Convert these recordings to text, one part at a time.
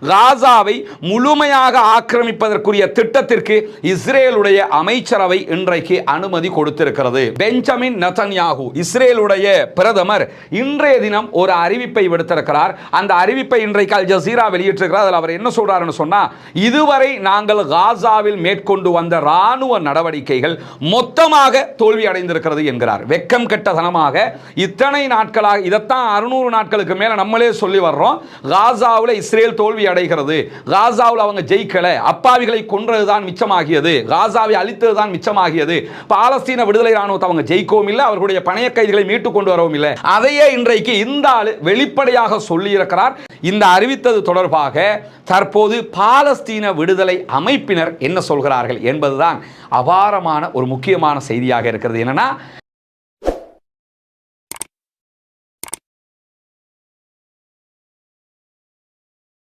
காசாவை முழுமையாக ஆக்கிரமிப்பதற்குரிய திட்டத்திற்கு இஸ்ரேலுடைய அமைச்சரவை இன்றைக்கு அனுமதி கொடுத்திருக்கிறது. பெஞ்சமின் நெதன்யாகு இஸ்ரேலுடைய பிரதமர் இன்றைய தினம் ஒரு அறிவிப்பை விடுத்திருக்கிறார். அந்த அறிவிப்பை இன்றைக்கு அல் ஜசீரா வெளியிட்டிருக்கிறார். அதில் அவர் என்ன சொல்றாருன்னு சொன்னா, இதுவரை நாங்கள் காசாவில் மேற்கொண்டு வந்த ராணுவ நடவடிக்கைகள் மொத்தமாக தோல்வி அடைந்திருக்கிறது என்கிறார். வெக்கம் கெட்டதனமாக இத்தனை நாட்களாக இதைத்தான் 600 நாட்களுக்கு மேல நம்மளே சொல்லி வர்றோம். காசாவில் இஸ்ரேல் தோல்வி அடைகிறது, காசாவில் அவங்க ஜெயிக்கல, அப்பாவிகளை கொன்றதுதான் மிச்சமாகியது, காசாவை அழித்ததுதான் மிச்சமாகியது, பாலஸ்தீன விடுதலை ராணுவத்தை அவங்க ஜெயிக்கவும் இல்லை, அவர்களுடைய பணைய கைதிகளை மீட்டு கொண்டு வரவும் இல்லை. அதையே இன்றைக்கு இந்த ஆளு வெளிப்படையாக சொல்லி இருக்கிறார். இந்த அறிவித்தது தொடர்பாக தற்போது பாலஸ்தீன விடுதலை அமைப்பினர் என்ன சொல்கிறார்கள் என்பதுதான் அபாரமான ஒரு முக்கியமான செய்தியாக இருக்கிறது. என்னன்னா,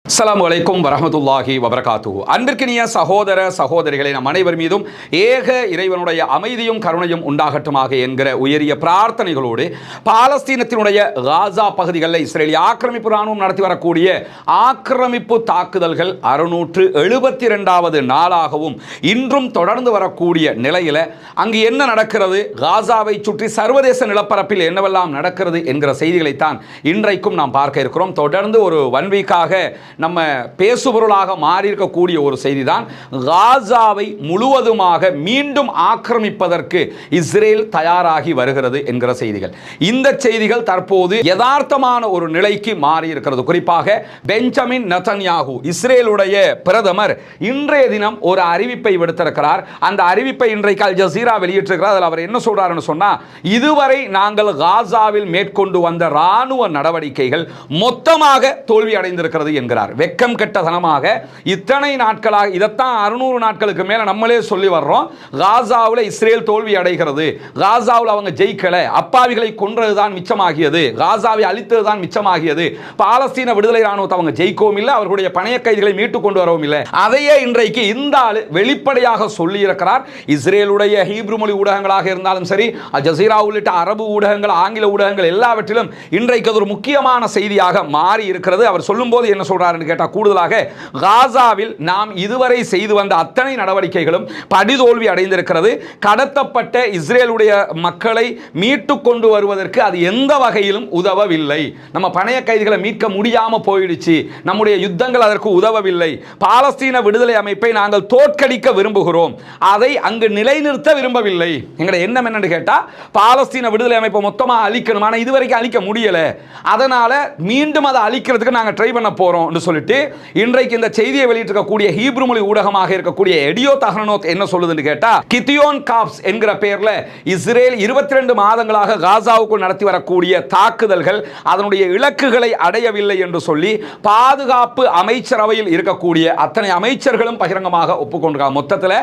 அஸ்ஸலாமு அலைக்கும் வரஹ்மத்துல்லாஹி வபரகாத்துஹு. அன்பிற்கினிய சகோதர சகோதரிகளை நம் அனைவர் மீதும் ஏக இறைவனுடைய அமைதியும் கருணையும் உண்டாகட்டுமாக என்கிற உயரிய பிரார்த்தனைகளோடு, பாலஸ்தீனத்தினுடைய காசா பகுதிகளில் இஸ்ரேலிய ஆக்கிரமிப்பு ராணுவம் நடத்தி வரக்கூடிய ஆக்கிரமிப்பு தாக்குதல்கள் 672வது நாளாகவும் இன்றும் தொடர்ந்து வரக்கூடிய நிலையில் அங்கு என்ன நடக்கிறது, காசாவை சுற்றி சர்வதேச நிலப்பரப்பில் என்னவெல்லாம் நடக்கிறது என்கிற செய்திகளைத்தான் இன்றைக்கும் நாம் பார்க்க இருக்கிறோம். தொடர்ந்து ஒரு 1 வீக்காக நம்ம பேசுபொருளாக மாறி இருக்கக்கூடிய ஒரு செய்தி தான், காசாவை முழுவதுமாக மீண்டும் ஆக்கிரமிப்பதற்கு இஸ்ரேல் தயாராகி வருகிறது என்கிற செய்திகள். இந்த செய்திகள் தற்போது யதார்த்தமான ஒரு நிலைக்கு மாறி இருக்கிறது. குறிப்பாக பெஞ்சமின் நெதன்யாகு இஸ்ரேலுடைய பிரதமர் இன்றைய தினம் ஒரு அறிவிப்பை விடுத்திருக்கிறார். அந்த அறிவிப்பை இன்றைக்கு அல் ஜசீரா வெளியிட்டிருக்கிறார். அதில் அவர் என்ன சொல்றாருன்னு சொன்னா, இதுவரை நாங்கள் காசாவில் மேற்கொண்டு வந்த ராணுவ நடவடிக்கைகள் மொத்தமாக தோல்வி அடைந்திருக்கிறது என்கிறார். வெக்கம் கெட்டதனமாக இத்தனை நாட்களாக இதைத்தான் 600 நாட்களுக்கு மேல நம்மளே சொல்லி வர்றோம். காசாவில் இஸ்ரேல் தோல்வி அடைகிறது, காசாவில் அவங்க ஜெயிக்கல, அப்பாவிகளை கொன்றதுதான் மிச்சமாகியது, காசாவை அழித்ததுதான் மிச்சமாகியது, பாலஸ்தீன விடுதலை ராணுவத்தை அவங்க ஜெயிக்கவும் இல்லை, அவர்களுடைய பணைய கைதிகளை மீட்டு கொண்டு வரவும் இல்லை. அதையே இன்றைக்கு இந்த ஆளு வெளிப்படையாக சொல்லி இருக்கிறார். இஸ்ரேலுடைய ஹீப்ரு மொழி ஊடகங்களாக இருந்தாலும் சரி, அல் ஜசீரா உள்ளிட்ட அரபு ஊடகங்கள், ஆங்கில ஊடகங்கள் எல்லாவற்றிலும் இன்றைக்கு அது ஒரு முக்கியமான செய்தியாக மாறி இருக்கிறது. அவர் சொல்லும் போது என்ன சொல்றாரு கேட்டா, கூடுதலாக காசாவில் நாம் இதுவரை செய்து வந்த அத்தனை நடவடிக்கைகளும் படுதோல்வி அடைந்திருக்கிறது. கடத்தப்பட்ட இஸ்ரேலுடைய மக்களை மீட்டு கொண்டு வருவதற்கு அது எந்த வகையிலும் உதவவில்லை. நம்ம பணைய கைதிகளை மீட்க முடியாம போயிடுச்சு, நம்முடைய யுத்தங்கள் அதற்கு உதவவில்லை. பாலஸ்தீன விடுதலை அமைப்பை நாங்கள் தோற்கடிக்க விரும்புகிறோம், அதை அங்கு நிலைநிறுத்த விரும்பவில்லை. எங்களுடைய எண்ணம் என்னன்னு கேட்டா, பாலஸ்தீன விடுதலை அமைப்பை மொத்தமாக அழிக்கணும், ஆனால் இதுவரைக்கும் அழிக்க முடியல, அதனால மீண்டும் அதை அழிக்கிறதுக்கு நாங்கள் ட்ரை பண்ண போறோம் சொல்லிட்டு இன்றைக்கு இந்த செய்தியை வெளியிட்டிருக்கக்கூடிய ஹீப்ரு மொழி ஊடகமாக இருக்கக்கூடிய எடியோத் அஹ்ரோனோத் என்ன சொல்லுதுன்னு கேட்டா, கிதியோன் காப்ஸ் என்கிற பெயர்ல இஸ்ரேல் 22 மாதங்களாக காசாவுக்குள் நடத்தி வரக்கூடிய தாக்குதல்கள் அதனுடைய இலக்குகளை அடையவில்லை என்று சொல்லி பாதுகாப்பு அமைச்சரவையில் இருக்கக்கூடிய அத்தனை அமைச்சர்களும் பகிரங்கமாக ஒப்புக்கொண்டிருக்காங்க. மொத்தத்தில்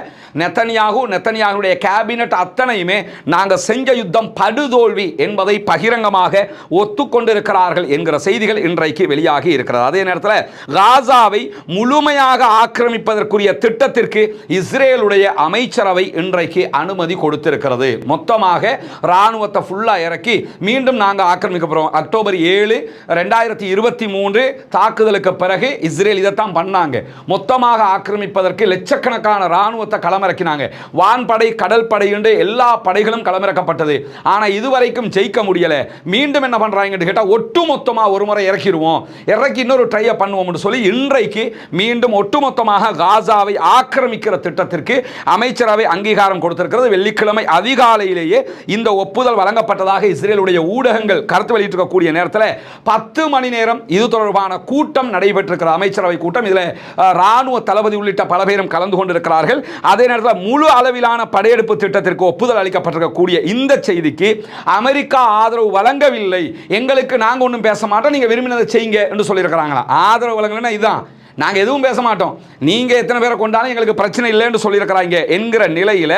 நெதன்யாகுடைய கேபினட் அத்தனையுமே நாங்க செஞ்ச யுத்தம் படுதோல்வி என்பதை பகிரங்கமாக ஒத்துக்கொண்டிருக்கிறார்கள் என்கிற செய்திகள் இன்றைக்கு வெளியாகி இருக்கிறது. அதே நேரத்தில் காசாவை முழுமையாக ஆக்கிரமிப்பதற்குரிய திட்டத்திற்கு இஸ்ரேலுடைய அமைச்சரவை இன்றைக்கு அனுமதி கொடுத்திருக்கிறது. மொத்தமாக ராணுவத்தை ஃபுல்லா இறக்கி மீண்டும் நாங்கள் ஆக்கிரமிக்க போறோம். அக்டோபர் 7, 2023 தாக்குதலுக்கு பிறகு இஸ்ரேல் இதைத்தான் பண்ணாங்க. மொத்தமாக ஆக்கிரமிப்பதற்கு லட்சக்கணக்கான ராணுவத்தை களமிறக்கினாங்க. வான்படை, கடல் படை என்று எல்லா படைகளும் களமிறக்கப்பட்டது. ஆனா இதுவரைக்கும் ஜெயிக்க முடியல. மீண்டும் என்ன பண்றாங்கன்னு கேட்டா, ஒட்டுமொத்தமா ஒரு முறை இறக்கிடுவோம், இறக்கி இன்னொரு ட்ரை பண்ணுவோம் சொல்லி இன்றைக்கு மீண்டும் ஒட்டுமொத்தமாக காசாவை ஆக்கிரமிக்கிற திட்டத்திற்கு அமைச்சரவை அங்கீகாரம் கொடுத்திருக்கிறது. வெள்ளிக்கிழமை அதிகாலையிலேயே இந்த ஒப்புதல் வழங்கப்பட்டதாக இஸ்ரேலுடைய ஊடகங்கள் கருத்து வெளியிட்டிருக்கக்கூடிய நேரத்தில் 10 மணி நேரம் இது தொடர்பான கூட்டம் நடைபெற்றிருக்கிற அமைச்சரவை கூட்டம். இதில் ராணுவ தளபதி உள்ளிட்ட பல பேரும் கலந்து கொண்டிருக்கிறார்கள். அதே நேரத்தில் முழு அளவிலான படையெடுப்பு திட்டத்திற்கு ஒப்புதல் அளிக்கப்பட்டிருக்கக்கூடிய இந்த செய்திக்கு அமெரிக்கா ஆதரவு வழங்கவில்லை. எங்களுக்கு நாங்கள் ஒன்றும் பேச மாட்டோம், நீங்க விரும்பினதை செய்யுங்க என்று சொல்லியிருக்கிறாங்களா. ஆதரவு வழங்கலைன்னா இதுதான், நாங்கள் எதுவும் பேச மாட்டோம், நீங்கள் எத்தனை பேரை கொண்டாலும் எங்களுக்கு பிரச்சனை இல்லைன்னு சொல்லியிருக்கிறாங்க என்கிற நிலையில்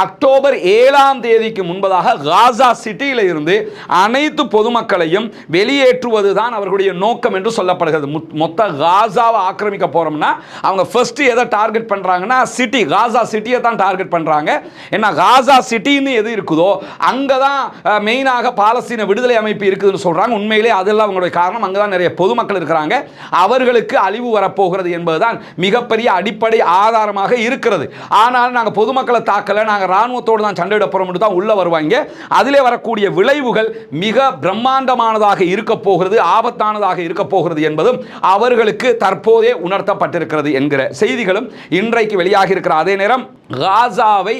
அக்டோபர் 7ஆம் தேதிக்கு முன்பதாக காசா சிட்டியில் இருந்து அனைத்து பொதுமக்களையும் வெளியேற்றுவது தான் அவர்களுடைய நோக்கம் என்று சொல்லப்படுகிறது. மொத்த காசாவை ஆக்கிரமிக்க போறோம்னா அவங்க ஃபர்ஸ்ட் எதை டார்கெட் பண்றாங்கன்னா சிட்டி, காசா சிட்டியை தான் டார்கெட் பண்றாங்க. ஏன்னா காசா சிட்டின்னு எது இருக்குதோ அங்கதான் மெயினாக பாலஸ்தீன விடுதலை அமைப்பு இருக்குதுன்னு சொல்றாங்க. உண்மையிலே அதெல்லாம் அவங்களுடைய காரணம், அங்கதான் நிறைய பொதுமக்கள் இருக்கிறாங்க, அவர்களுக்கு அழிவு வரப்போ போகிறது என்பதுதான் மிகப்பெரிய அடிப்படை ஆதாரமாக இருக்கிறது. ஆனால் நாங்கள் பொதுமக்களை தாக்கல, நாங்கள் ராணுவத்தோடு தான் சண்டையிட போறோம் தான் உள்ள வருவாங்க. அதிலே வரக்கூடிய விளைவுகள் மிக பிரம்மாண்டமானதாக இருக்க போகிறது, ஆபத்தானதாக இருக்க போகிறது என்பதும் அவர்களுக்கு தற்போதே உணர்த்தப்பட்டிருக்கிறது என்கிற செய்திகளும் இன்றைக்கு வெளியாகி இருக்கிற அதே நேரம் காசாவை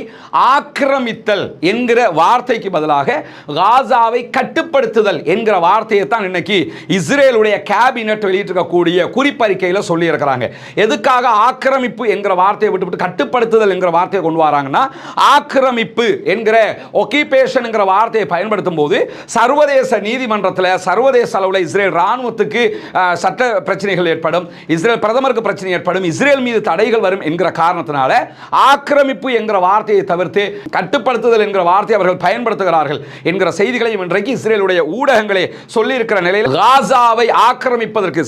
ஆக்கிரமித்தல் என்கிற வார்த்தைக்கு பதிலாக காசாவை கட்டுப்படுத்துதல் என்கிற வார்த்தையை தான் இன்னைக்கு இஸ்ரேலுடைய கேபினட் வெளியிட்டிருக்கக்கூடிய குறிப்பறிக்கையில் சொல்லி இருக்கிறாங்க. எதுக்காக ஆக்கிரமிப்பு என்கிற வார்த்தையை விட்டு கட்டுப்படுத்துதல் என்கிற வார்த்தையை கொண்டு வராங்கன்னா, ஆக்கிரமிப்பு என்கிற ஒக்கிபேஷன் என்கிற வார்த்தையை பயன்படுத்தும் போது சர்வதேச நீதிமன்றத்தில் சர்வதேச அளவில் இஸ்ரேல் ராணுவத்துக்கு சட்ட பிரச்சனைகள் ஏற்படும், இஸ்ரேல் பிரதமருக்கு பிரச்சனை ஏற்படும், இஸ்ரேல் மீது தடைகள் வரும் என்கிற காரணத்தினால ஆக்கிரமிப்பு என்கிற வார்த்தையை தவிர்த்து கட்டுப்படுத்துதல் என்கிற வார்த்தையை அவர்கள் பயன்படுத்துகிறார்கள் என்கிற செய்திகளையும் இன்றைக்கு இஸ்ரேலுடைய ஊடகங்களே சொல்லி இருக்கிற நிலையில் காசாவை ஆக்கிரமிப்பதற்கு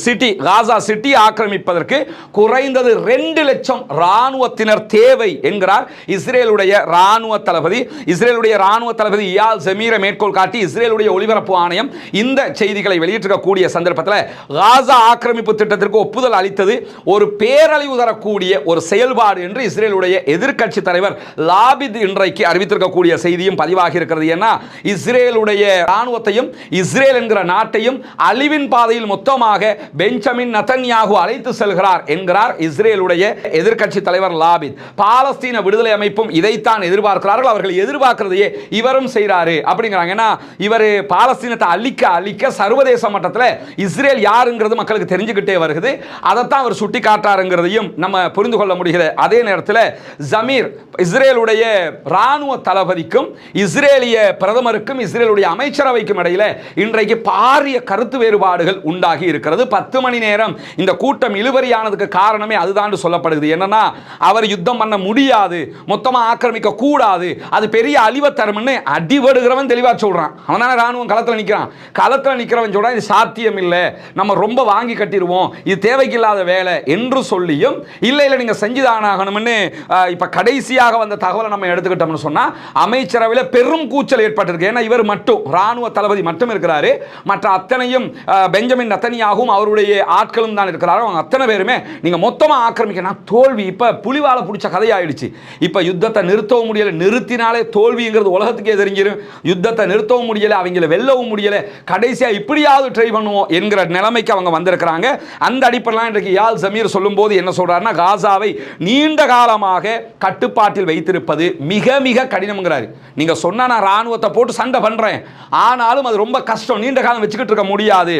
காசா சிட்டி ஆக்கிரமிப்பதற்கு குறைந்தது 2 லட்சம் ராணுவத்தினர் தேவை என்கிறார் இஸ்ரேலுடைய ராணுவ தளபதி. இஸ்ரேலுடைய ராணுவ தளபதி இயால் ஜமீரை மேற்கோள் காட்டி இஸ்ரேலுடைய ஒலிபரப்பு ஆணையம் இந்த செய்திகளை வெளியிட்டிருக்கக்கூடிய சந்தர்ப்பத்தில் காசா ஆக்கிரமிப்பு திட்டத்திற்கு ஒப்புதல் அளித்தது ஒரு பேரழிவு தரக்கூடிய ஒரு செயல்பாடு என்று இஸ்ரேலுடைய எதிர்க்கட்சி தலைவர் லாபித் இன்றைக்கு அறிவித்திருக்கக்கூடிய செய்தியும் பதிவாகி இருக்கிறது. ஏன்னா இஸ்ரேலுடைய ராணுவத்தையும் இஸ்ரேல் என்கிற நாட்டையும் அழிவின் பாதையில் மொத்தமாக பெஞ்சமின் நெதன்யாகு அழைத்து செல்கிறார் என்கிறார் இஸ்ரேலுடைய எதிர்க்கட்சி தலைவர் லாபித். பாலஸ்தீன விடுதலை அமைப்பும் இதைத்தான் எதிர்பார்க்கிறார்கள். அவர்கள் எதிர்பார்க்கிறதையே இவரும் செய்கிறாரு அப்படிங்கிறாங்க. ஏன்னா இவர் பாலஸ்தீனத்தை அழிக்க சர்வதேச மட்டத்தில் இஸ்ரேல் யாருங்கிறது மக்களுக்கு தெரிஞ்சுக்கிட்டே வருகிறது. அதைத்தான் அவர் சுட்டி காட்டாருங்கிறதையும் நம்ம புரிந்து கொள்ள முடிகிறது. அதே நேரத்தில் ஜமீர் இஸ்ரேலுடைய ராணுவ தளபதிக்கும் இஸ்ரேலிய பிரதமருக்கும் இஸ்ரேலுடைய அமைச்சரவைக்கும் இடையில இன்றைக்கு பாரிய கருத்து வேறுபாடுகள் உண்டாகி இருக்கிறது. 10 மணி நேரம் இந்த கூட்டம் இழுபறியானதுக்கு காரணமே அதுதான் சொல்லப்படுது. என்னன்னா அவர் யுத்தம் பண்ண முடியாது, மொத்தமா ஆக்கிரமிக்க கூடாது, அது பெரிய அழிவை தரும்னு அடிபடுகிறவன் தெளிவா சொல்றான். அவனால ராணுவம் களத்தில் நிற்கிறவன் சொல்றான் இது சாத்தியம் இல்லை, நம்ம ரொம்ப வாங்கி கட்டிடுவோம், இது தேவைக்கில்லாத வேலை என்று சொல்லியும் இல்லை நீங்க செஞ்சுதான் ஆகணும்னு இப்ப கடைசியாக வந்த தகவலை நம்ம எடுத்துக்கிட்டோம்னு சொன்னா அமைச்சரவையில் பெரும் கூச்சல் ஏற்பட்டிருக்கு. ஏன்னா இவர் மட்டும் ராணுவ தளபதி மட்டும் இருக்கிறாரு, மற்ற அத்தனையும் பெஞ்சமின் நெதன்யாகும் அவருடைய ஆட்களும் தான் இருக்கிறார்கள். அவங்க அத்தனை பேருமே நீங்க மொத்தமா ஆக்கிரமிக்கணும், தோல்வி இப்ப புலிவால பிடிச்ச கதையாயிடுச்சு, இப்ப யுத்தத்தை நிறுத்தவும் முடியல, நிறுத்தினாலே தோல்விங்கிறது உலகத்துக்கே தெரிஞ்சிடும், யுத்தத்தை நிறுத்தவும் முடியல, அவங்கள வெல்லவும் முடியல, கடைசியா இப்படியாவது ட்ரை பண்ணுவோம் என்கிற நிலைமைக்கு அவங்க வந்திருக்கிறாங்க. அந்த அடிப்படையில் இன்றைக்கு இயால் ஜமீர் சொல்லும் போது என்ன சொல்றாருன்னா, காசாவை நீண்ட காலமாக கட்டுப்பாட்டில் வைத்திருப்பது மிக மிக கடினம்ங்கிறாரு. நீங்க சொன்னா நான் ராணுவத்தை போட்டு சண்டை பண்றேன், ஆனாலும் அது ரொம்ப கஷ்டம், நீண்ட காலம் வச்சுக்கிட்டு இருக்க முடியாது.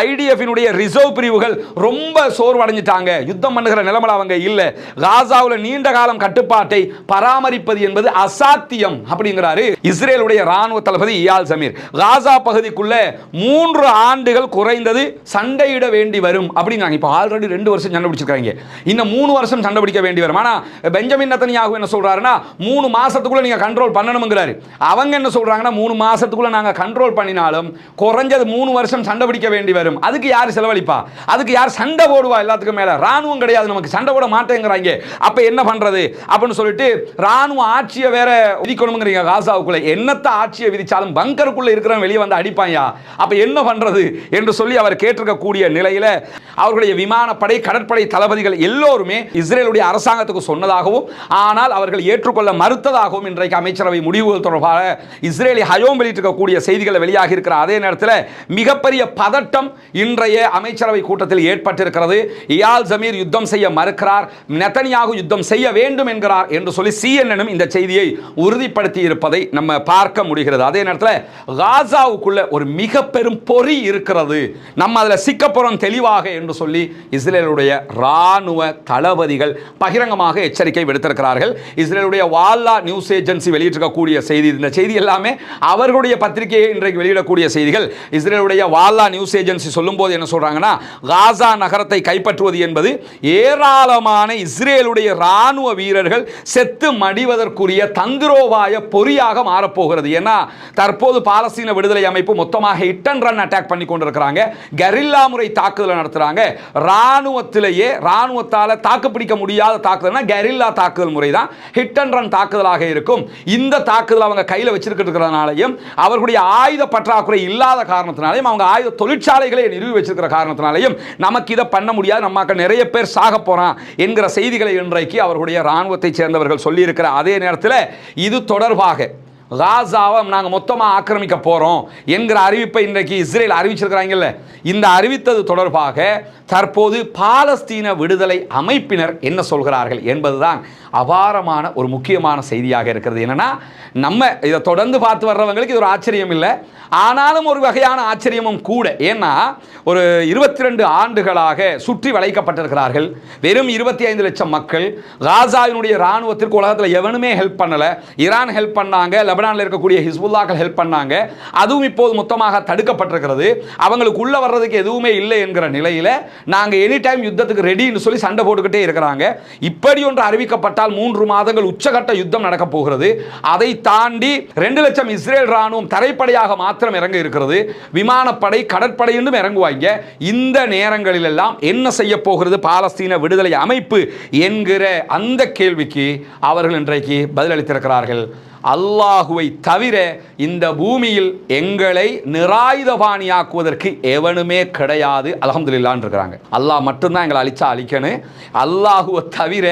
ஐடிஎஃபினுடைய ரிசர்வ் பிரிவுகள் ரொம்ப சோர்வடைஞ்சிட்டாங்க, யுத்தம் பண்ணுகிற நிலைமையில அவங்க இல்ல, காசாவில் நீண்ட காலம் கட்டுப்பாட்டை பராமரிப்பது என்பது அசாத்தியம் அப்படிங்கிறாரு இஸ்ரேலுடைய ராணுவ தளபதி இயால் ஜமீர். காசா பகுதிக்குள்ள 3 ஆண்டுகள் குறைந்தது சண்டையிட வேண்டி வரும் அப்படிங்கிறாங்க. இப்போ ஆல்ரெடி 2 வருஷம் சண்டை பிடிச்சிருக்காங்க, இன்னும் 3 வருஷம் சண்டை பிடிக்க வேண்டி வரும். ஆனா பெஞ்சமின் நெதன்யாகு என்ன சொல்றாருன்னா 3 மாசத்துக்குள்ள நீங்க கண்ட்ரோல் பண்ணணும்ங்கறாரு. அவங்க என்ன சொல்றாங்கன்னா 3 மாசத்துக்குள்ள நாங்க கண்ட்ரோல் பண்ணினாலும் குறைஞ்சது 3 வருஷம் சண்டை பிடிக்க வேண்டி வரும். அதுக்கு யார் செலவழிப்பா, அதுக்கு யார் சண்டை போடுவா, எல்லாத்துக்கும் மேல ராணுவம் கிடையாது, நமக்கு சண்டை போட மாட்டேங்கிறாங்க, அப்ப என்ன பண்றது அப்படின்னு சொல்லிட்டு ராணுவ ஆட்சியை வேற விதிக்கணும்ங்கறீங்க. காசாவுக்குள்ள என்னத்த ஆட்சியை விதிச்சாலும் பங்கருக்குள்ள இருக்கிறவன் வெளியே வந்து அடிப்பாயா, அப்ப என்ன பண்றது என்று சொல்லி அவர் கேட்டிருக்க கூடிய நிலையில அவர்களுடைய விமானப்படை கடற்படை தளபதிகள் எல்லோருமே இஸ்ரேலுடைய அரசாங்கத்துக்கு சொன்னதாகவும் ஆனால் அவர்கள் ஏற்றுக்கொள்ள மறுத்ததாகவும் இன்றைக்கு அமைச்சரவை முடிவுகள் தொடர்பாக இஸ்ரேலி ஹயோம் வெளியிட்டிருக்கக்கூடிய செய்திகளை வெளியாகி இருக்கிற அதே நேரத்தில் மிகப்பெரிய பதட்டம் இன்றைய அமைச்சரவை கூட்டத்தில் ஏற்பட்டிருக்கிறது. இயால் ஜமீர் யுத்தம் செய்ய மறுக்கிறார், நெதன்யாகு யுத்தம் செய்ய வேண்டும் என்கிறார் என்று சொல்லி CNN இந்த செய்தியை உறுதிப்படுத்தி இருப்பதை நம்ம பார்க்க முடிகிறது. அதே நேரத்தில் காசாவுக்குள்ள ஒரு மிக பெரும் பொறி இருக்கிறது, நம்ம அதில் சிக்கப்போறோம் தெளிவாக என்று சொல்லி இஸ்ரேலுடைய ராணுவ தளபதிகள் பகிரங்கமாக எச்சரிக்கை விடுத்திருக்கிறார்கள். இஸ்ரேலுடைய வால்லா நியூஸ் ஏஜென்சி வெளியிட்டிருக்கக்கூடிய செய்தி, இந்த செய்தி எல்லாமே அவர்களுடைய பத்திரிகையை இன்றைக்கு வெளியிடக்கூடிய செய்திகள். இஸ்ரேலுடைய வால்லா நியூஸ் ஏஜென்சி சொல்லும்போது என்ன சொல்றாங்கன்னா, காசா நகரத்தை கைப்பற்றுவது என்பது ஏராளமான இஸ்ரேலுடைய ராணுவ வீரர்கள் செத்து மடிவதற்குரிய தந்திரோபாய பொறியாக மாறப்போகிறது. ஏன்னா தற்போது பாலஸ்தீன விடுதலை அமைப்பு மொத்தமாக ஹிட் அண்ட் ரன் அட்டாக் பண்ணி கொண்டிருக்கிறாங்க, கெரில்லா முறை தாக்குதல் நடத்துறாங்க. ராணுவத்திலேயே ராணுவத்தால் தாக்குப்பிடிக்க முடியாத தாக்குதல்னா கெரில்லா தாக்குதல் முறை. முறை தான் ஹிட் அண்ட் ரன் தாக்குதலாக இருக்கும். இந்த தாக்குதல் அவங்க கையில் வச்சிருக்கிறதுனாலையும் அவர்களுடைய ஆயுத பற்றாக்குறை இல்லாத காரணத்தினாலையும் அவங்க ஆயுத தொழிற்சாலைகளை நிறுவி வச்சிருக்கிற காரணத்தினாலையும் நமக்கு இதை பண்ண முடியாது, நமக்கு நிறைய பேர் சாக போறான் என்கிற செய்திகளை இன்றைக்கு அவர்களுடைய இராணுவத்தை சேர்ந்தவர்கள் சொல்லியிருக்கிற அதே நேரத்தில் இது தொடர்பாக காசாவை நாங்கள் மொத்தமாக ஆக்கிரமிக்க போகிறோம் என்கிற அறிவிப்பை இன்றைக்கு இஸ்ரேல் அறிவிச்சிருக்கிறாங்கல்ல, இந்த அறிவித்தது தொடர்பாக தற்போது பாலஸ்தீன விடுதலை அமைப்பினர் என்ன சொல்கிறார்கள் என்பதுதான் அபாரமான ஒரு முக்கியமான செய்தியாக இருக்கிறது. என்னன்னா, நம்ம இதை தொடர்ந்து பார்த்து வர்றவங்களுக்கு இது ஒரு ஆச்சரியம் இல்லை, ஆனாலும் ஒரு வகையான ஆச்சரியமும் கூட. ஏன்னா ஒரு 22 ஆண்டுகளாக சுற்றி வளைக்கப்பட்டிருக்கிறார்கள். வெறும் 25 லட்சம் மக்கள். காசாவினுடைய இராணுவத்திற்கு உலகத்தில் எவனுமே ஹெல்ப் பண்ணல. ஈரான் ஹெல்ப் பண்ணாங்க, லெபனானில் இருக்கக்கூடிய ஹிஸ்புல்லாக்கள் ஹெல்ப் பண்ணாங்க, அதுவும் இப்போது மொத்தமாக தடுக்கப்பட்டிருக்கிறது. அவங்களுக்கு உள்ள வர்றதுக்கு எதுவுமே இல்லை என்கிற நிலையில் நாங்கள் எனி டைம் யுத்தத்துக்கு ரெடின்னு சொல்லி சண்டை போட்டுக்கிட்டே இருக்கிறாங்க. இப்படி ஒன்று அறிவிக்கப்பட்டால் 3 மாதங்கள் உச்சகட்ட யுத்தம் நடக்க போகிறது. அதை தாண்டி 2 லட்சம் இஸ்ரேல் ராணுவம் தரைப்படையாக மாத்திரம் இறங்க இருக்கிறது. விமானப்படை, கடற்படை என்றும் இறங்குவாங்க. இந்த நேரங்களில் எல்லாம் என்ன செய்ய போகிறது பாலஸ்தீன விடுதலை அமைப்பு என்கிற அந்த கேள்விக்கு அவர்கள் இன்றைக்கு பதிலளித்திருக்கிறார்கள். அல்லாஹுவை தவிர இந்த பூமியில் எங்களை நிராயுதபாணியாக்குவதற்கு எவனுமே கிடையாது, அல்ஹம்துலில்லாஹ்னு இருக்கிறாங்க. அல்லாஹ் மட்டும்தான் எங்களை அழிச்சா அழிக்கணும். அல்லாஹுவை தவிர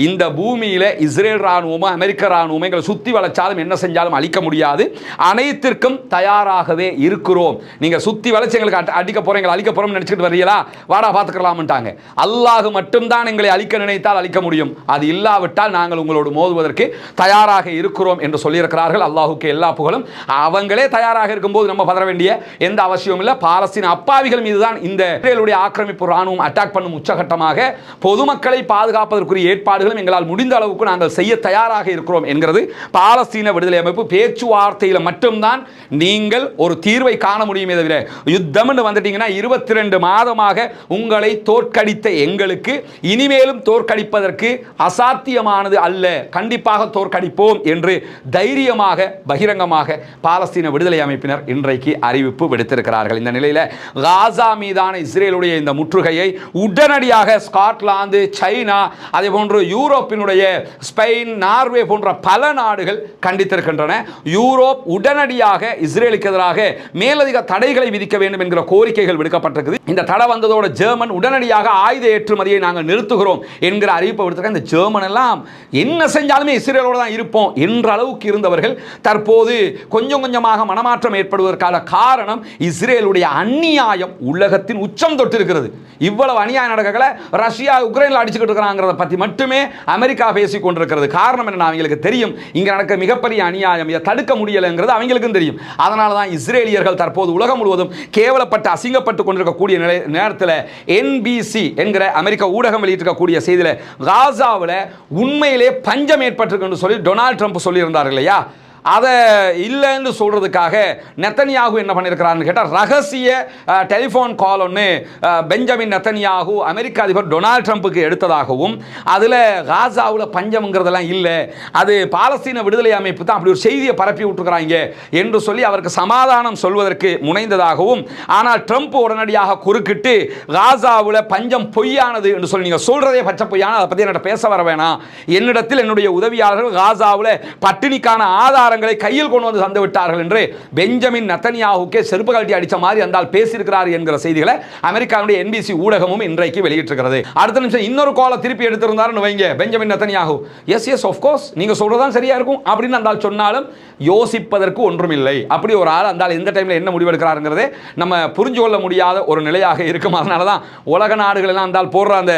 இந்த பூமியில் இஸ்ரேல் ராணுவமோ அமெரிக்க ராணுவமோ எங்களை சுற்றி வளைச்சாலும் என்ன செஞ்சாலும் அழிக்க முடியாது. அனைத்திற்கும் தயாராகவே இருக்கிறோம். நீங்கள் சுற்றி வளைச்சு எங்களுக்கு அடிக்க போகிறோம், எங்களை அழிக்க போகிறோம்னு நினச்சிக்கிட்டு வரீங்களா, வாடா பார்த்துக்கலாம்ட்டாங்க. அல்லாஹ் மட்டும்தான் எங்களை அழிக்க நினைத்தால் அழிக்க முடியும். அது இல்லாவிட்டால் நாங்கள் உங்களோடு மோதுவதற்கு தயாராக இருக்கிறோம் என்று சொல்லியிருக்கிறார்கள். அல்லாஹுக்கு எல்லா புகழும். அவங்களே தயாராக இருக்கும்போது நம்ம பதற வேண்டிய எந்த அவசியமும் இல்லை. பாலஸ்தீன அப்பாவிகள் மீதுதான் இந்த இஸ்ரேலுடைய ஆக்கிரமிப்பு ராணுவம் அட்டாக் பண்ணும் உச்சகட்டமாக பொதுமக்களை பாதுகாப்பதற்குரிய ஏற்பாடுகளும் எங்களால் முடிந்த அளவுக்கு நாங்கள் செய்ய தயாராக இருக்கிறோம் என்கிறது பாலஸ்தீன விடுதலை அமைப்பு. பேச்சுவார்த்தையில் மட்டும்தான் நீங்கள் ஒரு தீர்வை காண முடியுமே தவிர யுத்தம்னு வந்துட்டீங்கன்னா 22 மாதமாக உங்களை தோற்கடித்த எங்களுக்கு இனிமேலும் தோற்கடிப்பதற்கு அசாத்தியமானது அல்ல, கண்டிப்பாக தோற்கடிப்போம் என்று தைரியமாக பகிரங்கமாக பாலஸ்தீன விடுதலை அமைப்பினர் இன்றைக்கு அறிவிப்பு விடுத்திருக்கிறார்கள். இந்த நிலையில் காசா மீதான இஸ்ரேலுடைய இந்த முற்றுகையை உடனடியாக ஸ்காட்லாந்து, சைனா, அதே போன்று யூரோப்பினுடைய ஸ்பெயின், நார்வே போன்ற பல நாடுகள் கண்டித்திருக்கின்றன. யூரோப் உடனடியாக இஸ்ரேலுக்கு எதிராக மேலதிக தடைகளை விதிக்க வேண்டும் என்கிற கோரிக்கைகள் விடுக்கப்பட்டிருக்குது. இந்த தடை வந்ததோடு ஜெர்மன் உடனடியாக ஆயுத ஏற்றுமதியை நாங்கள் நிறுத்துகிறோம் என்கிற அறிவிப்பை விடுத்திருக்க. இந்த ஜெர்மன் எல்லாம் என்ன செஞ்சாலுமே இஸ்ரேலோடு தான் இருப்போம் என்ற அளவுக்கு இருந்தவர்கள் தற்போது கொஞ்சம் கொஞ்சமாக மனமாற்றம் ஏற்படுவதற்கான காரணம் இஸ்ரேலுடைய அநியாயம் உலகத்தின் உச்சம் தொட்டிருக்கிறது. இவ்வளவு அநியாயம் நடக்கல, ரஷ்யா உக்ரைனில் அடிச்சுக்கிட்டு இருக்கிறாங்கிறத பற்றி மட்டுமே அமெரிக்கா பேசிக் கொண்டிருக்கிறது. காரணம் என்ன, அவங்களுக்கு தெரியும் இங்க நடக்க மிகப்பெரிய அநியாயம், இதை தடுக்க முடியலைங்கிறது அவங்களுக்கும் தெரியும். அதனால தான் இஸ்ரேலியர்கள் தற்போது உலகம் முழுவதும் கேவலப்பட்டு அசிங்கப்பட்டு கொண்டிருக்கக்கூடிய நேரத்தில் NBC என்கிற அமெரிக்க ஊடகம் வெளியிட்டிருக்கக்கூடிய செய்தியில் காசாவில் உண்மையிலே பஞ்சம் ஏற்பட்டிருக்கு சொல்லி டொனால்ட் ட்ரம்ப் சொல்லியிருந்தார்கள் இல்லையா, அதை இல்லைன்னு சொல்றதுக்காக நெத்தனியாகு என்ன பண்ணியிருக்கிறான்னு கேட்டால் ரகசிய டெலிஃபோன் கால் ஒன்று பெஞ்சமின் நெத்தனியாகு அமெரிக்க அதிபர் டொனால்ட் ட்ரம்ப்புக்கு எடுத்ததாகவும் அதில் காசாவில் பஞ்சம்ங்கிறதெல்லாம் இல்லை, அது பாலஸ்தீன விடுதலை அமைப்பு தான் அப்படி ஒரு செய்தியை பரப்பி விட்டுருக்கிறாங்க என்று சொல்லி அவருக்கு சமாதானம் சொல்வதற்கு முனைந்ததாகவும், ஆனால் ட்ரம்ப் உடனடியாக குறுக்கிட்டு காசாவில் பஞ்சம் பொய்யானது என்று சொல்லி நீங்கள் சொல்றதே பச்சை பொய்யான, அதை பற்றி என்னிட்ட பேச வர வேணாம், என்னிடத்தில் என்னுடைய உதவியாளர்கள் காசாவில் பட்டினிக்கான ஆதார கையில் கொண்டு வந்து தந்து விட்டார்கள் என்று பெஞ்சமின் நெத்தனியாகுக்கே செருப்பு கழட்டி அடிச்ச மாதிரி அந்தால் பேசியிருக்கிறார் என்கிற செய்திகளை அமெரிக்காவுடைய NBC ஊடகமும் இன்றைக்கு வெளியிட்டிருக்கிறது. அடுத்த நிமிஷம் இன்னொரு காலை திருப்பி எடுத்திருந்தாருன்னு வைங்க Benjamin Netanyahu, yes of course நீங்க சொல்றதான் சரியா இருக்கும் அப்படின்னு அந்தால் சொன்னாலும் யோசிப்பதற்கு ஒன்றும் இல்லை. அப்படி ஒரு ஆள் அந்தால் எந்த டைம்ல என்ன முடிவெடுக்கிறாருங்கிறதே நம்ம புரிஞ்சு கொள்ள முடியாத ஒரு நிலையாக இருக்கும். அதனால தான் உலக நாடுகள் எல்லாம் அந்தால் போடுற அந்த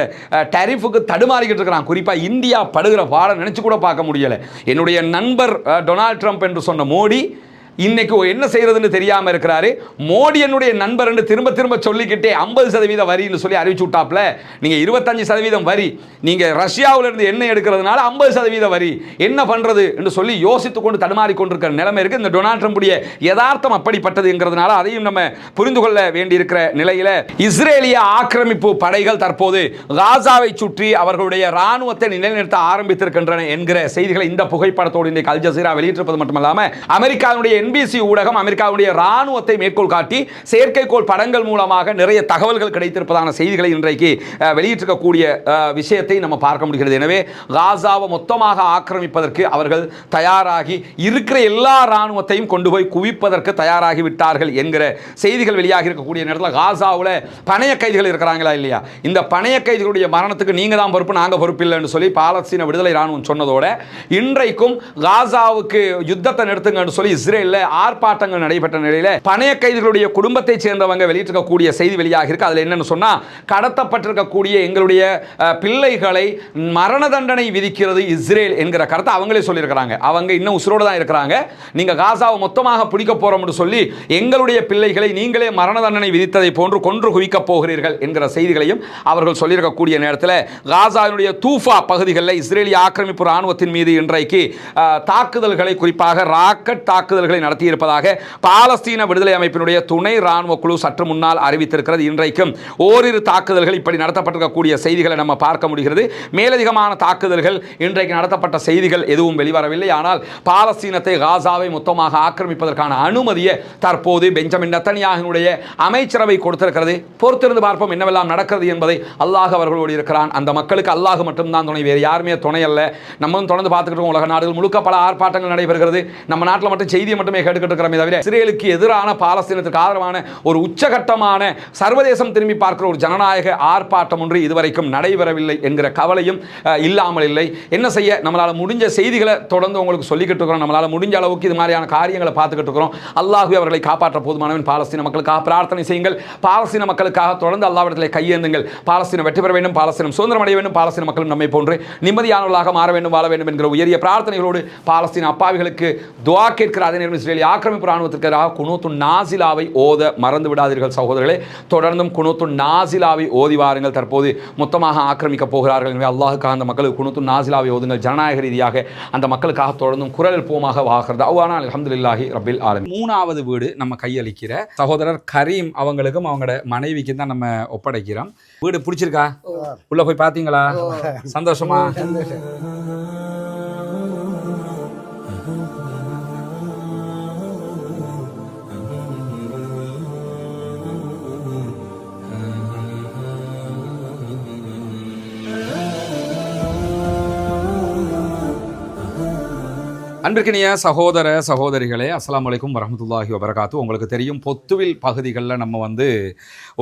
டெரிஃபுக்கு தடுமாறிக்கிட்டு இருக்கிறான். குறிப்பா இந்தியா படுகிற பாடம் நினைச்சு கூட பார்க்க முடியல. என்னுடைய நண்பர் டொனால்ட் ட்ரம்ப் என்று சொன்ன மோடி இன்னைக்கு என்ன செய்யறதுன்னு தெரியாம இருக்கிறாரு. மோடி என்னுடைய நண்பர் என்று திரும்ப திரும்ப சொல்லிக்கிட்டே 50% வரின்னு சொல்லி அறிவிச்சு விட்டாப்ல. நீங்க 25% வரி, நீங்க ரஷ்யாவில இருந்து எண்ணெய் எடுக்கிறதுனால 50% வரி, என்ன பண்றது என்று சொல்லி யோசித்துக் கொண்டு தடுமாறி கொண்டிருக்கிற நிலைமை இருக்கு. இந்த டொனால்ட் ட்ரம்புடைய யதார்த்தம் அப்படிப்பட்டது என்கிறதுனால அதையும் நம்ம புரிந்து கொள்ள வேண்டியிருக்கிற நிலையில இஸ்ரேலிய ஆக்கிரமிப்பு படைகள் தற்போது காசாவை சுற்றி அவர்களுடைய ராணுவத்தை நிலைநிறுத்த ஆரம்பித்திருக்கின்றன என்கிற செய்திகளை இந்த புகைப்படத்தோடு இன்றைக்கு அல் ஜசீரா வெளியிட்டிருப்பது மட்டுமல்லாம அமெரிக்காவுடைய NBC ஊடகம் அமெரிக்காவுடைய ராணுவத்தை மேற்கோள் காட்டி செயற்கைக்கோள் படங்கள் மூலமாக நிறைய தகவல்கள் கிடைத்திருப்பதான செய்திகளை இன்றைக்கு வெளியிட்டிருக்கக்கூடிய விஷயத்தை நம்ம பார்க்க முடிகிறது. எனவே காசாவை மொத்தமாக ஆக்கிரமிப்பதற்கு அவர்கள் தயாராகி இருக்கிற எல்லா ராணுவத்தையும் கொண்டு போய் குவிப்பதற்கு தயாராகி விட்டார்கள் என்கிற செய்திகள் வெளியாகி இருக்கக்கூடிய நேரத்தில் காசாவில் பணைய கைதிகள் இருக்கிறாங்களா இல்லையா, இந்த பணைய கைதிகளுடைய மரணத்துக்கு நீங்க தான் பொறுப்பு, நாங்க பொறுப்பு இல்லைன்னு சொல்லி பாலஸ்தீன விடுதலை ராணுவம் சொன்னதோட இன்றைக்கும் காசாவுக்கு யுத்தத்தை நிறுத்துங்கன்னு சொல்லி இஸ்ரேலில் ஆர்ப்பாட்டங்கள் நடைபெற்ற நிலையில பணைய கைதிகளுடைய குடும்பத்தை சேர்ந்தவங்க வெளியிட்டிருக்கக்கூடிய செய்தி வெளியாக இருக்கு. அதுல என்னன்னு சொன்னா, கடத்தப்பட்டிருக்கக்கூடிய எங்களுடைய பிள்ளைகளை மரண தண்டனை விதிக்கிறது இஸ்ரேல் என்கிற கருத்தை அவங்களே சொல்லியிருக்கிறாங்க. அவங்க இன்னும் உசுரோடு தான் இருக்கிறாங்க. நீங்க காசாவை மொத்தமாக பிடிக்க போறோம்னு சொல்லி எங்களுடைய பிள்ளைகளை நீங்களே மரண தண்டனை விதித்ததை போன்று கொன்று குவிக்க போகிறீர்கள் என்கிற செய்திகளையும் அவர்கள் சொல்லியிருக்கக்கூடிய நேரத்தில் காசாவினுடைய தூஃபா பகுதிகளில் இஸ்ரேலிய ஆக்கிரமிப்பு ராணுவத்தின் மீது இன்றைக்கு தாக்குதல்களை, குறிப்பாக ராக்கெட் தாக்குதல்களை நடத்தியிருப்பதாக பாலஸ்தீன விடுதலை அமைப்பினுடைய துணை ராணுவ குழு சற்று முன்னால் அறிவித்திருக்கிறது. இன்றைக்கும் ஓரிரு தாக்குதல்கள் இப்படி நடத்தப்பட்டிருக்கக்கூடிய செய்திகளை நம்ம பார்க்க முடிகிறது. மேலதிகமான தாக்குதல்கள் இன்றைக்கு நடத்தப்பட்ட செய்திகள் எதுவும் வெளிவரவில்லை. ஆனால் பாலஸ்தீனத்தை, காசாவை மொத்தமாக ஆக்கிரமிப்பதற்கான அனுமதியை தற்போது பெஞ்சமின் நெத்தன்யாஹுவினுடைய அமைச்சரவை கொடுத்திருக்கிறது. பொறுத்திருந்து பார்ப்போம் என்னவெல்லாம் நடக்கிறது என்பதை. அல்லாஹ் அவர்களோடு இருக்கிறான். அந்த மக்களுக்கு அல்லாஹ் மட்டும்தான் துணை, வேறு யாருமே துணை அல்ல. நம்மளும் தொடர்ந்து பார்த்துக்கிட்டு உலக நாடுகள் முழுக்க பல ஆர்ப்பாட்டங்கள் நடைபெறுகிறது. நம்ம நாட்டில் மட்டும் செய்தியை மட்டுமே கேட்டுக்கிட்டு இருக்கிறோமே தவிர இஸ்ரேலுக்கு எதிரான, பாலஸ்தீனத்துக்கு ஆதரவான ஒரு உச்சகட்டமான சர்வதேசம் திரும்பி பார்க்கிற ஒரு ஜனநாயக ஆர்ப்பாட்டம் ஒன்று இதுவரைக்கும் நடைபெறவில்லை என்கிற கவலையும் இல்லாமல் இல்லை. என்ன செய்ய, நம்மளால் முடிஞ்ச செய்திகளை தொடர்ந்து உங்களுக்கு சொல்லிக்கிட்டு இருக்கிறோம். நம்மளால் முடிஞ்ச அளவுக்கு இது மாதிரியான காரியங்களை பார்த்துக்கிட்டு இருக்கிறோம். அல்லாஹ் அவர்களை காப்பாற்ற போதுமானவன். பாலஸ்தீன மக்களுக்காக பிரார்த்தனை செய்யுங்கள். பாலஸ்தீன மக்களுக்காக தொடர்ந்து அல்லாஹ்விடத்தில் கையேந்துங்கள். பாலஸ்தீனம் வெற்றி பெற வேண்டும், பாலஸ்தீனம் சுதந்திரம் அடைய வேண்டும், பாலஸ்தீன மக்களும் நம்மை போன்று நிம்மதியானவர்களாக மாற வேண்டும், வாழ வேண்டும் என்கிற உயரிய பிரார்த்தனைகளோடு பாலஸ்தீன அப்பாவிகளுக்கு துஆ கேட்கிற அதே நேரம் இஸ்ரேலிய ஆக்கிரமிப்பு ராணுவத்திற்கு எதிராக குனூத்துன் நாசிலாவை ஓத மறந்து விடாதீர்கள் சகோதரர்களே. தொடர்ந்தும் குனூத்துன் நாசிலாவை ஓதி வாருங்கள். தற்போது மொத்தமாக ஆக்கிரமிக்க போகிறார்கள். எனவே அல்லாஹுக்காக அந்த மக்களுக்கு குனூத்துன் நாசிலாவை ஓதுங்கள். ஜனநாயக ரீதியாக அந்த மக்களுக்காக தொடர்ந்தும் குரல் எழுப்புவமாக வாகிறது. அவ்வானா அல்ஹம்துலில்லாஹி ரப்பில் ஆலமீன். மூணாவது வீடு நம்ம கையளிக்கிற சகோதரர் கரீம் அவங்களுக்கும் அவங்களோட மனைவிக்கு தான் நம்ம ஒப்படைக்கிறோம். வீடு பிடிச்சிருக்கா? உள்ள போய் பார்த்தீங்களா? சந்தோஷமா? அன்பிற்கினிய சகோதர சகோதரிகளே, அஸ்ஸலாமு அலைக்கும் வரஹ்மத்துல்லாஹி வபரகாத்து. உங்களுக்கு தெரியும், பொத்துவில் பகுதிகளில் நம்ம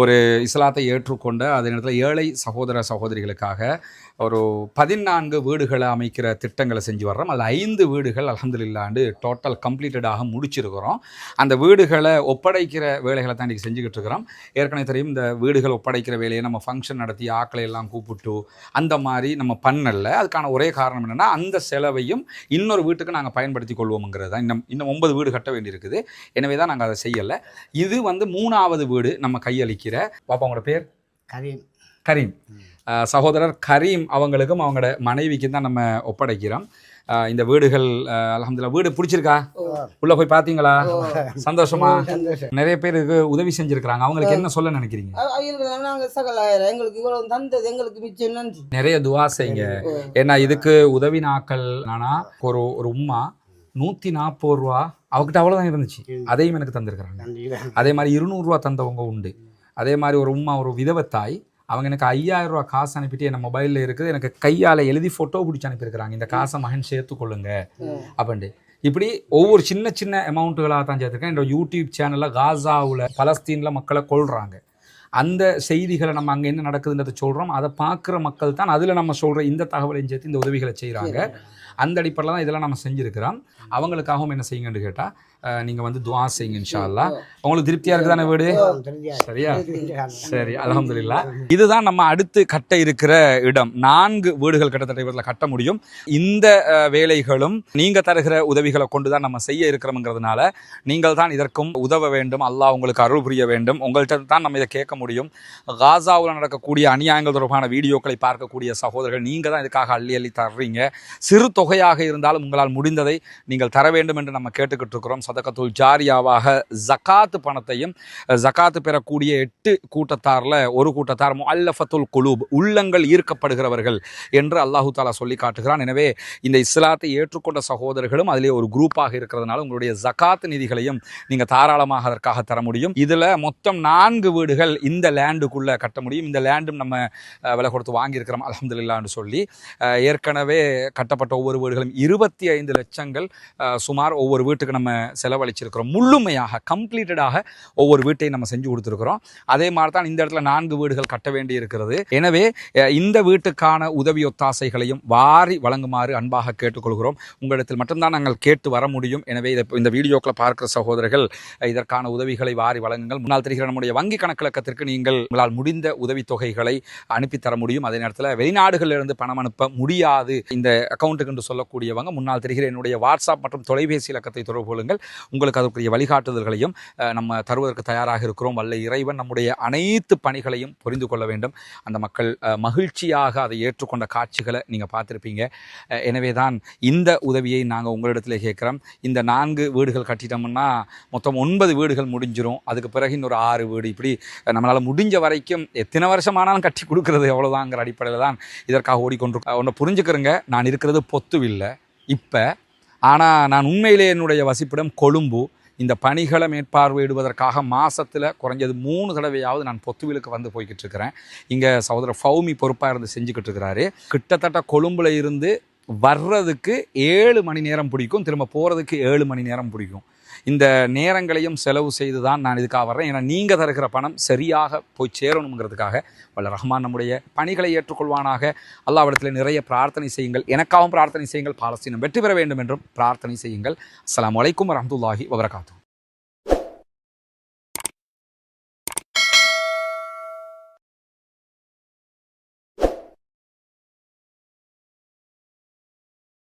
ஒரு இஸ்லாத்தை ஏற்றுக்கொண்ட அதே நேரத்தில் ஏழை சகோதர சகோதரிகளுக்காக ஒரு 14 வீடுகளை அமைக்கிற திட்டங்களை செஞ்சு வர்றோம். அதில் 5 வீடுகள் அல்ஹம்துலில்லாஹ் டோட்டல் கம்ப்ளீட்டடாக முடிச்சிருக்கிறோம். அந்த வீடுகளை ஒப்படைக்கிற வேலைகளை தான் இன்றைக்கி செஞ்சுக்கிட்டு இருக்கிறோம். ஏற்கனவே தெரியும், இந்த வீடுகள் ஒப்படைக்கிற வேலையை நம்ம ஃபங்க்ஷன் நடத்தி ஆக்களை எல்லாம் கூப்பிட்டு அந்த மாதிரி நம்ம பண்ணல. அதுக்கான ஒரே காரணம் என்னென்னா, அந்த செலவையும் இன்னொரு வீட்டுக்கு நாங்கள் பயன்படுத்தி கொள்வோம்ங்கிறது தான். இன்னும் 9 வீடு கட்ட வேண்டியிருக்குது. எனவே தான் நாங்கள் அதை செய்யலை. இது 3வது வீடு நம்ம கையளிக்கிற. பாப்பா, உங்களோட பேர்? கரீம். சகோதரர் கரீம் அவங்களுக்கும் அவங்களோட மனைவிக்கு தான் நம்ம ஒப்படைக்கிறோம். இந்த வீடுகள் அல்ஹம்துலில்லாஹ். வீடு பிடிச்சிருக்கா? உள்ள போய் பார்த்தீங்களா? சந்தோஷமா? நிறைய பேருக்கு உதவி செஞ்சிருக்கிறாங்க. அவங்களுக்கு என்ன சொல்ல நினைக்கிறீங்க? நிறைய துஆ செய்யுங்க. ஏன்னா இதுக்கு உதவி நாட்கள் ஒரு உம்மா 140 ரூபா அவகிட்ட அவ்வளோதான் இருந்துச்சு, அதையும் எனக்கு தந்திருக்கிறாங்க. அதே மாதிரி 200 ரூபா தந்தவங்க உண்டு. அதே மாதிரி ஒரு உம்மா, ஒரு விதவத்தாய், அவங்க எனக்கு 5000 ரூபா காசு அனுப்பிட்டு என் மொபைலில் இருக்குது, எனக்கு கையால் எழுதி ஃபோட்டோ பிடிச்சி அனுப்பியிருக்கிறாங்க. இந்த காசை மகன் சேர்த்துக்கொள்ளுங்க அப்படின்ட்டு. இப்படி ஒவ்வொரு சின்ன சின்ன அமௌண்ட்டுகளாக தான் சேர்த்துருக்கேன். என்னோட யூடியூப் சேனலில் காசாவில் பலஸ்தீனில் மக்களை கொள்கிறாங்க, அந்த செய்திகளை நம்ம அங்கே என்ன நடக்குதுன்றதை சொல்கிறோம். அதை பார்க்குற மக்கள் தான் அதில் நம்ம சொல்கிற இந்த தகவலையும் சேர்த்து இந்த உதவிகளை செய்கிறாங்க. அந்த அடிப்படையில் தான் இதெல்லாம் நம்ம செஞ்சுருக்கிறோம். அவங்களுக்காகவும் என்ன செய்யுங்கன்னு கேட்டால், நீங்கள் துஆ செய்யுங்க. இன்ஷா அல்லாஹ் உங்களுக்கு திருப்தியாக இருக்குதானே வீடு? சரியா? சரி, அல்ஹம்துலில்லாஹ். இதுதான் நம்ம அடுத்து கட்ட இருக்கிற இடம். 4 வீடுகள் கிட்டத்தட்ட இவரில் கட்ட முடியும். இந்த வேலைகளும் நீங்கள் தருகிற உதவிகளை கொண்டு தான் நம்ம செய்ய இருக்கிறோம்ங்கிறதுனால நீங்கள் தான் இதற்கும் உதவ வேண்டும். அல்லாஹ் உங்களுக்கு அருள் புரிய வேண்டும். உங்கள்கிட்ட தான் நம்ம இதை கேட்க முடியும். காசாவில் நடக்கக்கூடிய அநியாயங்கள் தொடர்பான வீடியோக்களை பார்க்கக்கூடிய சகோதரர்கள் நீங்கள் தான் இதுக்காக அள்ளி அள்ளி தர்றீங்க. சிறு தொகையாக இருந்தாலும் உங்களால் முடிந்ததை நீங்கள் தர வேண்டும் என்று நம்ம கேட்டுக்கிட்டு இருக்கிறோம். சதகத்துல் ஜாரியாவாக ஜகாத்து பணத்தையும் ஜகாத்து பெறக்கூடிய 8 கூட்டத்தாரில் ஒரு கூட்டத்தார் முஅல்லஃபத்துல் குலூப், உள்ளங்கள் ஈர்க்கப்படுகிறவர்கள் என்று அல்லாஹு தாலா சொல்லி காட்டுகிறான். எனவே இந்த இஸ்லாத்தை ஏற்றுக்கொண்ட சகோதரர்களும் அதிலே ஒரு குரூப்பாக இருக்கிறதுனால உங்களுடைய ஜகாத் நிதிகளையும் நீங்கள் தாராளமாக அதற்காக தர முடியும். இதில் மொத்தம் 4 வீடுகள் இந்த லேண்டுக்குள்ளே கட்ட முடியும். இந்த லேண்டும் நம்ம விலை கொடுத்து வாங்கியிருக்கிறோம் அல்ஹம்துலில்லாஹ்னு சொல்லி. ஏற்கனவே கட்டப்பட்ட ஒவ்வொரு வீடுகளும் 25 லட்சங்கள் சுமார் ஒவ்வொரு வீட்டுக்கு நம்ம செலவழிச்சிருக்கிறோம். முழுமையாக கம்ப்ளீட்டடாக ஒவ்வொரு வீட்டையும் நம்ம செஞ்சு கொடுத்துருக்கிறோம். அதே மாதிரி தான் இந்த இடத்துல 4 வீடுகள் கட்ட வேண்டி இருக்கிறது. எனவே இந்த வீட்டுக்கான உதவி ஒத்தாசைகளையும் வாரி வழங்குமாறு அன்பாக கேட்டுக்கொள்கிறோம். உங்களிடத்தில் மட்டும்தான் நாங்கள் கேட்டு வர முடியும். எனவே இந்த வீடியோக்களை பார்க்கிற சகோதரர்கள் இதற்கான உதவிகளை வாரி வழங்குங்கள். முன்னால் தெரிகிற நம்முடைய வங்கி கணக்கிலக்கத்திற்கு நீங்கள் உங்களால் முடிந்த உதவித்தொகைகளை அனுப்பித்தர முடியும். அதே நேரத்தில் வெளிநாடுகளிலிருந்து பணம் அனுப்ப முடியாது இந்த அக்கௌண்ட்டுக்கு என்று சொல்லக்கூடியவங்க முன்னால் தெரிகிற என்னுடைய வாட்ஸ்அப் மற்றும் தொலைபேசி இலக்கத்தை தொடர்பு கொள்ளுங்கள். உங்களுக்கு அதற்குரிய வழிகாட்டுதல்களையும் நம்ம தருவதற்கு தயாராக இருக்கிறோம். வல்ல இறைவன் நம்முடைய அனைத்து பணிகளையும் புரிந்து கொள்ள வேண்டும். அந்த மக்கள் மகிழ்ச்சியாக அதை ஏற்றுக்கொண்ட காட்சிகளை நீங்கள் பார்த்துருப்பீங்க. எனவே தான் இந்த உதவியை நாங்கள் உங்களிடத்தில் கேட்குறோம். இந்த 4 வீடுகள் கட்டிட்டோம்னா மொத்தம் 9 வீடுகள் முடிஞ்சிடும். அதுக்கு பிறகு இன்னொரு 6 வீடு, இப்படி நம்மளால் முடிஞ்ச வரைக்கும் எத்தனை வருஷமானாலும் கட்டி கொடுக்கறது எவ்வளோதாங்கிற அடிப்படையில் தான் இதற்காக ஓடிக்கொண்டிருக்கோம். ஒன்று புரிஞ்சுக்கிறேங்க, நான் இருக்கிறது பொத்துவில்லை இப்போ, ஆனால் நான் உண்மையிலே என்னுடைய வசிப்பிடம் கொழும்பு. இந்த பணிகளை மேற்பார்வையிடுவதற்காக மாதத்தில் குறைஞ்சது 3 தடவையாவது நான் பொத்துவிலுக்கு வந்து போய்கிட்டு இருக்கிறேன். இங்கே சகோதரர் ஃபௌமி பொறுப்பாக இருந்து செஞ்சுக்கிட்டு இருக்கிறாரு. கிட்டத்தட்ட கொழும்புல இருந்து வர்றதுக்கு 7 மணி நேரம் பிடிக்கும், திரும்ப போகிறதுக்கு 7 மணி நேரம் பிடிக்கும். இந்த நேரங்களையும் செலவு செய்து தான் நான் இதுக்காக வர்றேன். ஏன்னா நீங்கள் தருகிற பணம் சரியாக போய் சேரணுங்கிறதுக்காக வல்ல ரஹ்மான் நம்முடைய பணிகளை ஏற்றுக்கொள்வானாக. அல்லாஹ்விடத்தில் நிறைய பிரார்த்தனை செய்யுங்கள். எனக்காகவும் பிரார்த்தனை செய்யுங்கள். பாலஸ்தீனம் வெற்றி பெற வேண்டும் என்றும் பிரார்த்தனை செய்யுங்கள். அஸ்ஸலாமு அலைக்கும் வரஹ்மத்துல்லாஹி வபரகாத்துஹு.